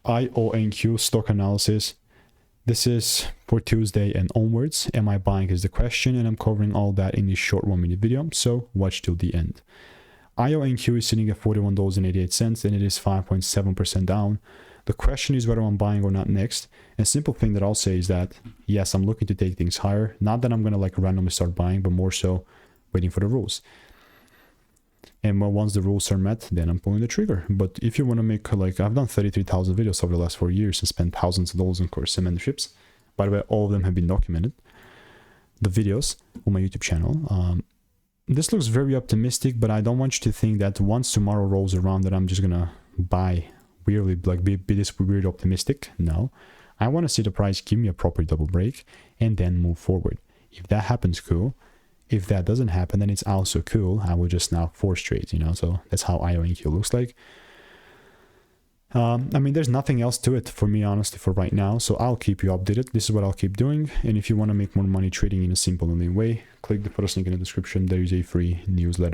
IONQ stock analysis. This is for Tuesday and onwards. Am I buying is the question, and I'm covering all that in this short 1-minute video, so watch till the end. IONQ is sitting at $41.88 and it is 5.7% down. The question is whether I'm buying or not next. And simple thing that I'll say is that yes, I'm looking to take things higher. Not that I'm gonna like randomly start buying, but more so waiting for the rules. And once the rules are met, then I'm pulling the trigger. But if you want to make, like, I've done 33,000 videos over the last 4 years and spent thousands of dollars on course and memberships. By the way, all of them have been documented. The videos on my YouTube channel. This looks very optimistic, but I don't want you to think that once tomorrow rolls around that I'm just gonna buy weirdly, like be this weird optimistic. No, I want to see the price give me a proper double break and then move forward. If that happens, cool. If that doesn't happen, then it's also cool. I will just now force trade, you know, so that's how IONQ looks like. I mean, there's nothing else to it for me, honestly, for right now. So I'll keep you updated. This is what I'll keep doing. And if you want to make more money trading in a simple and way, click the first link in the description. There is a free newsletter.